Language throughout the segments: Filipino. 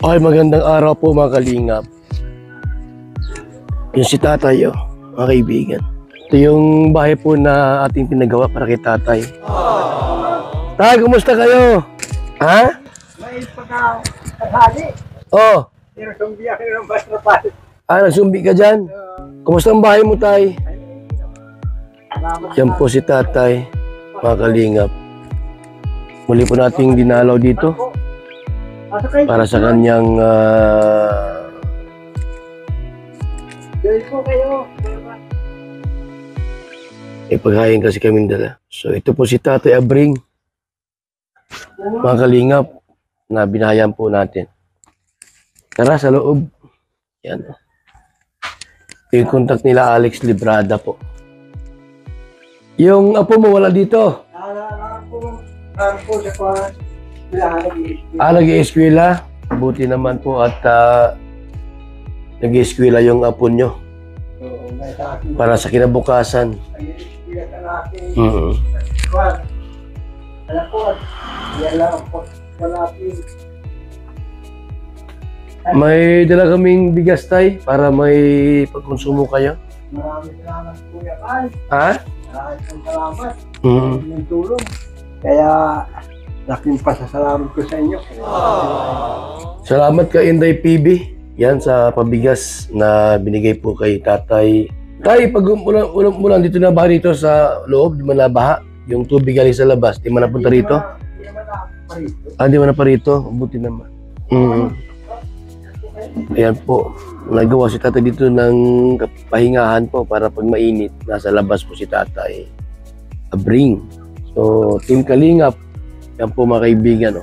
Ay, magandang araw po mga kalingap. Yung si tatay, mga kaibigan. Ito yung bahay po na ating pinagawa para kay tatay. Tay, kumusta kayo? Ha? May pagkakasali. Oh. Pero sumbi ako ng basta pa. Nagsumbi ka dyan? Kumusta ang bahay mo, tay? Yan po si tatay, mga kalingap. Muli po nating dinalaw dito para sa kanyang ipaghain kasi kami dala. So ito po si Tatay Abring, mga kalingap, na binahayan po natin. Tara sa loob. Yan. Ito yung contact nila Alex Librada po. Yung apo mo wala dito? Nag-i-eskwela. Buti naman po at nag-i-eskwela yung apo nyo. Para sa kinabukasan. May dala kaming bigas, tay, para may pagkonsumo kayo. Maraming salamat, Kuya Kai. Ha? Maraming salamat. Yung tulong. Kaya, laking pasasalamat ko sa inyo. Salamat kay Inday PB. Yan sa pabigas na binigay po kay tatay. Tay, pag ulan dito na ba rito sa loob, di man nabaha? Yung tubig galing sa labas, di man napunta rito? Hindi naman naparito. Di man na pa rito? Buti naman. Ayan po. Nagawa si tatay dito ng pahingahan po para pag mainit, nasa labas po si tatay Abring. So, Team Kalingap. Yan po mga kaibigan.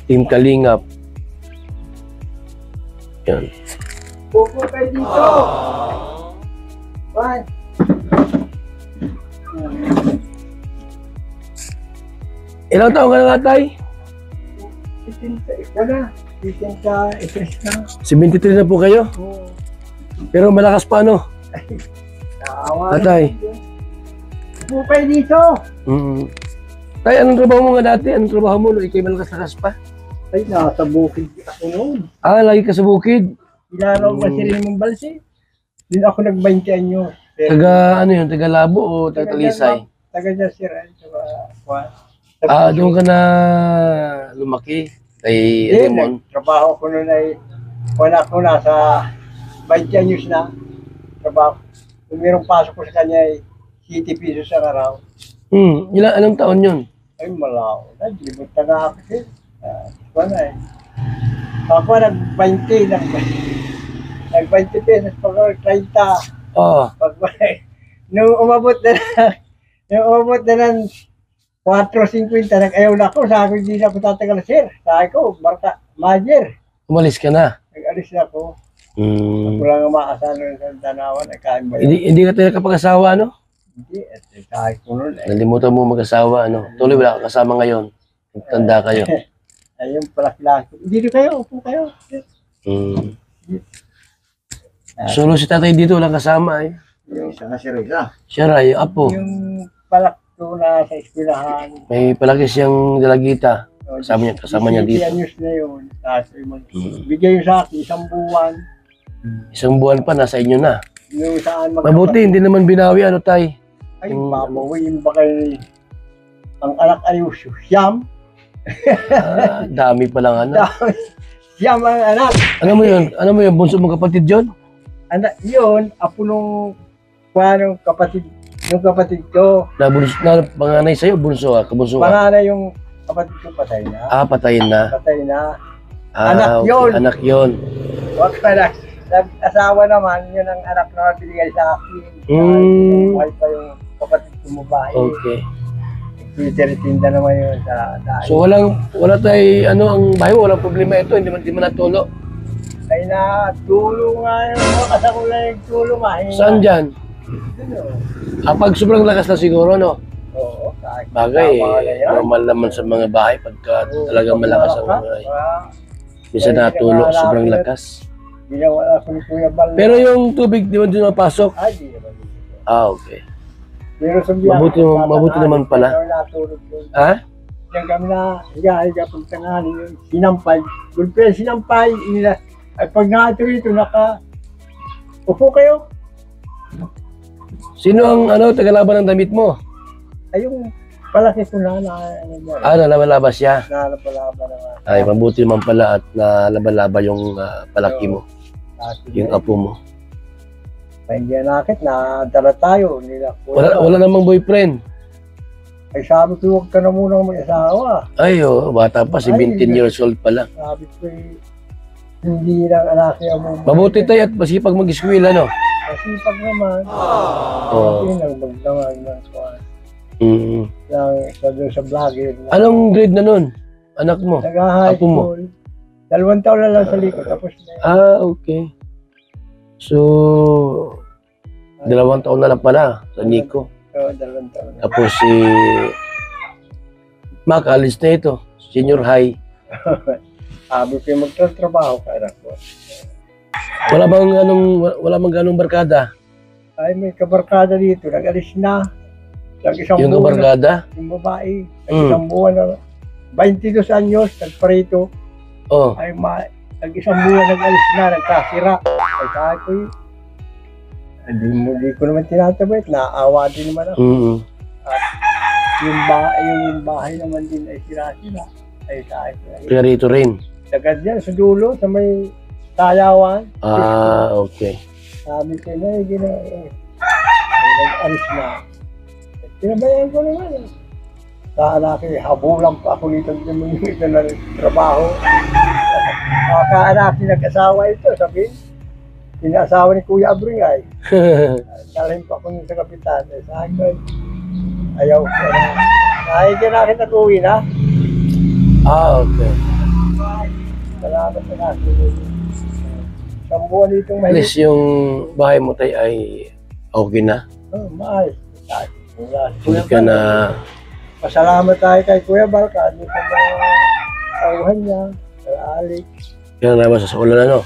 Team Kalingap. Yan. Pupo kayo dito. Bye. Ilang taon ka na, tatay? Wala. Itinta, itis na. 73 na po kayo? Oo. Pero malakas pa, no? Naawa. Tatay. Pupo kayo dito. Tay, anong trabaho mo nga dati? Anong trabaho mo? Ikay malakas-lakas pa? Ay, nasa bukid ako noon. Lagi ka sa bukid. Ilaraw kasi rin mong balsi. Din ako nag-20 anyo. Taga, ano yun? Taga Labo o taga Talisay? Taga Jasiran. Doon ka na lumaki? Kay Raymond? Trabaho ko noon ay, wala ko nasa 20 anyos na. Trabaho. Kung mayroong pasok ko sa kanya ay 70 pesos ang araw. Anong taon yun? Ay, malaw. Naglibot na nga ako siya. Wala eh. Ako nag-20 lang. Nag-20 pesos pag 30. Oo. Nung umabot na ng 4.50, nag-ayaw na ako. Sabi ko, hindi na ako tatagal, sir. Sabi ko, Marta, Majer. Umalis ka na? Nag-alis na ako. Ako lang ang maasano sa Tanawan. Hindi ka tayo kapag-asawa, no? Hindi. Sabi ko nun. Nalimutan mo mag-asawa, ano? Tuloy, wala ka kasama ngayon. Tanda kayo. Ayun pala klase. Dito kayo, upo kayo. Solo si tatay dito, walang kasama eh. Yung isa na si Reza. Siya ray, apo. Yung palak ko na sa eskwelahan. May palaki siyang dalagita. Kasama niya dito. 20 anyos na yun. Bigay yun sa akin, isang buwan. Isang buwan pa, nasa inyo na. Yung saan Mabuti, hindi naman binawi, ano tay? Ay, papawiin ba kayo ang anak ay Siyam? Dami pa lang ano. Siyam ang anak. Ano mo yun? Bunso mong kapatid yun? Anak yun, apo nung kapatid ko. Panganay sa'yo, bunso ka? Kabunso ka? Panganay yung kapatid ko patay na. Patayin na. Patay na. Anak yun. Anak yun. Wag pa na. Asawa naman, yun ang anak na binigay sa akin. Buhay pa yung kapatid ko babae. Okay. Tinda naman yun sa dahil. So wala tayo, ang bahay mo, walang problema ito, hindi man natulo. Ay na, tulong nga yung mga kasakula yung tulong nga. Saan dyan? Pag sobrang lakas na siguro, no? Oo. Bagay, normal naman sa mga bahay pagka talagang malakas ang mga minsan natulo, sobrang lakas. Ginawa ko ni Kuya Bal. Pero yung tubig, di ba doon mapasok? Ay, di naman. Okay. Pero sa Mabuti naman pala. Ha? Diyan kami na, higa pagtanghali yung sinampay. Gulpe, sinampay, nila. Ay pag nato rito, upo kayo. Sino ang tagalaban ng damit mo? Ay yung palaki ko na, Nalaban-laba siya. nalapalaba naman. Ay, mabuti man pala at nalaban-laba yung palaki mo, yung apo mo. Hindi nakit, nadala tayo. Nila, Wala namang boyfriend. Ay sabi ko, huwag ka na muna mag-asawa. Ay, bata pa, 17 years old pa lang. Sabi ko, hindi lang anak niya mo. Mabuti tayo at masipag mag-eskwela, no? Masipag naman. Oo. Hindi lang magdamag ng kuwan. Mm. Doon sa vlogger. Anong grade na nun? Anak mo? Nag-high Apo mo? school. 2 taon na lang sa likod. Tapos na yun. Okay. So, 2 taon na lang pala sa Nico. Oo, 2 taon na. Tapos si Mac, alis na ito. Senior high. Sabi ko magtatrabaho ka anak ko. Wala bang ganong barkada? Ay may kabarkada dito. Nag-alis na. Nag-isang Yung buwan na. kabarkada? Yung babae. Nag-isang buwan na. 22 anyos. Nagparito. Oh. Ay nag-isang buwan nag-alis na. Nagkasira. Ay sabi ko yun. Hindi ko naman tinatabit. Naawa din naman ako. Mm. At yung bahay naman din ay sira-sira. Ay sabi ko. Kaya rito rin. Sagad yan sa dulo. Sa may tayawan. Okay. Sabi ko na, nag-alis na. Pinabayaan ko naman. Sa anak habulan pa ako nito na trabaho. Kaanak nag-asawa ito, sabihin. Pinasawa ni Kuya Abring ay. Dalhin pa ako sa kapitan. Sa akin, ayaw ko na. Nakikita na kita tuwi na. Okay. Salamat na natin. Isang buwan ditong At least yung bahay mo tayo ay okay na. Maayos. Hindi ka na... Pasalamat tayo kay Kuya Balka. Ano sa mga tauhan niya. Kay Alex. Kaya na ba sa ulan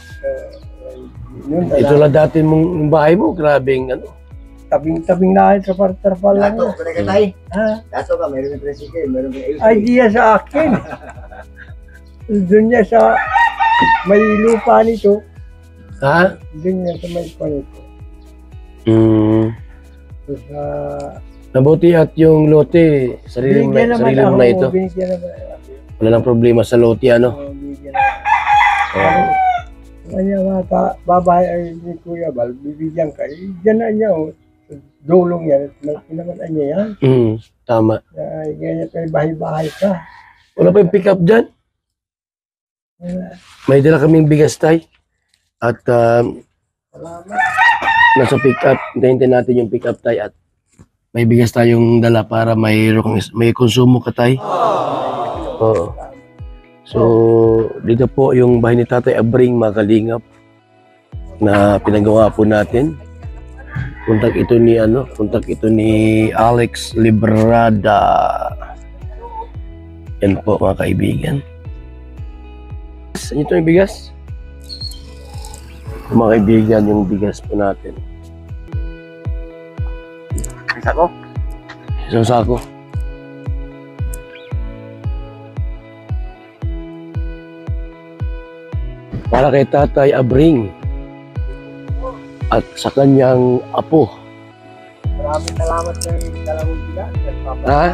Ito lang dati yung bahay mo. Grabing Tabing-tabing na sa partarpal lang. Dato, pwede ka tayo. Ha? Dato ka, meron yung tricycle, meron yung AC. Ay, diya sa akin. Doon niya sa may lupa nito. Ha? Doon niya sa may lupa nito. Sa... Nabuti at yung lote, sarili mo na ito. Binigyan naman ako. Wala nang problema sa lote, Binigyan naman. Kanya mata, babae ay ni Kuya Bal, bibigyan ka. Diyan na niya, dulong yan. Malaki naman niya yan. Tama. Ay, ganyan pa bahay-bahay ka. Wala pa yung pick up dyan? May dala kaming bigas tayo. At Salamat. nasa pick up, hintayin natin yung pick up tayo at may bigas tayong dala para may konsumo ka tayo. Oo. So, dito po yung bahay ni Tatay Abring, mga kalingap, na pinagawa po natin. Kontak ito ni Alex Librada. Yan po, mga kaibigan. Saan ito yung bigas? Mga kaibigan, yung bigas po natin. Sako? Isang sako. Para kay Tatay Abring at sa kanyang apo. Maraming salamat sa dalawang bigas. Ha?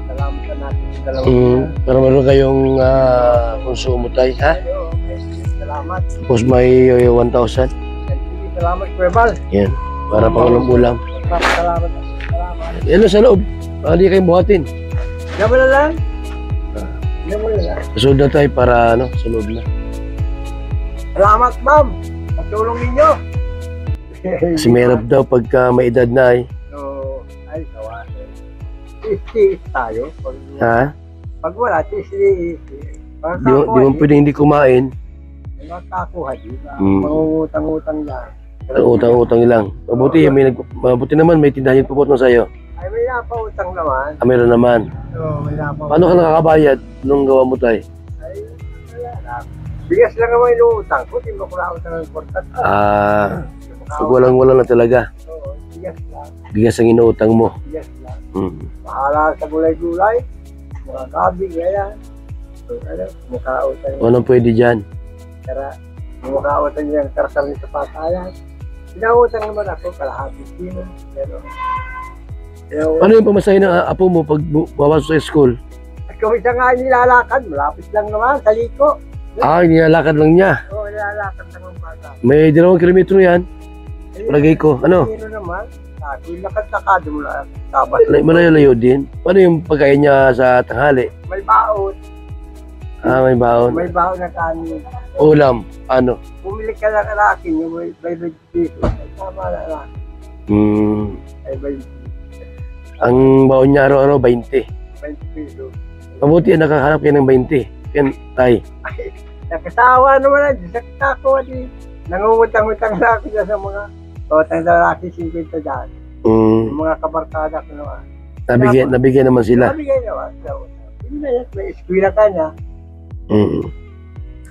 Salamat sa natin sa dalawang bigas. Pero meron kayong konsumo tayo, ha? Salamat. Tapos may 1,000. Salamat, Kuya Bal. Yan. Para pang ulam. Salamat. Yan sa loob. Hindi kayong buhatin. Diyan mo na lang. Diyan mo na lang. Kasunod na tayo para sa loob na. Salamat, ma'am. Pagtulong ninyo. Kasi mahirap daw pagka may edad na eh. So, ay, kawasan. Tiis tayo. Ha? Pag wala, tiis. Di mo pwedeng hindi kumain. Makakuha, di ba? Mm. Mangungutang-utang lang. Utang-utang lang. Mabuti naman may tindahan yung pupot mo sa'yo. Ay, may napautang naman. Meron naman. So, may napautang. Paano ka nakakabayad nung gawa mo tayo? Ay, wala na. Bigas lang naman yung utang ko. Di ba ko nautang ng portat? Pag walang na talaga. Oo, bigas lang. Bigas ang inuutang mo. Bigas lang. Hmm. Bahala sa gulay-gulay. mga gabi, ganyan. So, ano, mukhaotan O anong pwede dyan? Kara, mukhaotan niya ang karakal sa patayan. Pinautang naman ako, kalahati kilo. Pero, Ano yung pamasahe ng apo mo pag bawasok sa school? at kung isa nga nilalakad, malapit lang naman, sa liko. Nilalakad lang niya. Oo, nilalakad lang ang bata. May 2 kilometro yan. Palagay ko, ano? Sino naman? Kung lakad-lakad mo lang, sabat. Malayo-layo din. Paano yung pagkain niya sa tanghali? May baon. May baon. May baon na kanin. Ulam. Ano? Bumili ka lang alakin, yung may vegetable. Ay, tama na lang. Ay, may Ang baon niya araw-araw, 20. 20 pesos. Mabuti nakahanap yan ng 20. Yan, tay. Nakasawa naman na, sa kitako, nangungutang-utang na ako dyan sa mga utang na lalaki 50 dyan. Yung mga kabarkada ko naman. Nabigyan naman sila. Nabigay naman. So, yun na yan, may eskwila ka niya.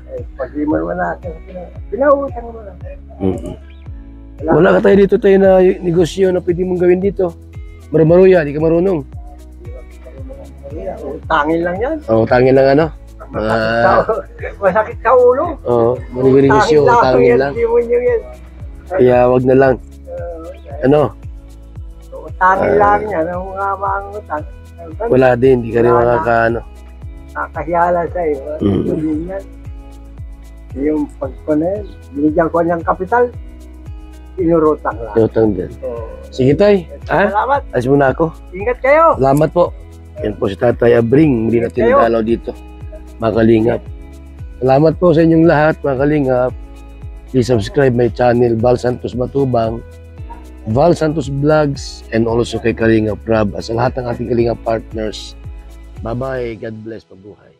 Eh, pag di mo naman natin, pinautang mo na. Wala ka tayo dito tayo na negosyo na pwede mong gawin dito. Marumaruya, di ka marunong. Tangin lang yan. Tangin lang ano? Masakit sa ulo. Negosyo, tangin lang. Hindi mo nyo yan. Kaya wag na lang. Ano? Tangin lang yan. Ang mga utang. Wala din, di ka rin makakaano. Nakahiyala sa iyo. Hindi yan. Yung pagkunin, binigyan ko niyang kapital, inurutang lang. Utang din. Sige tay. Salamat. Alis muna ako. Ingat kayo. Salamat po. Yan po si Tatay Abring. Hindi natin nadalaw dito. Mga kalingap. Salamat po sa inyong lahat, mga kalingap. Please subscribe my channel, Val Santos Matubang, Val Santos Vlogs, and also kay Kalingap Rob. Sa lahat ng ating Kalingap partners. Bye-bye. God bless. Mabuhay.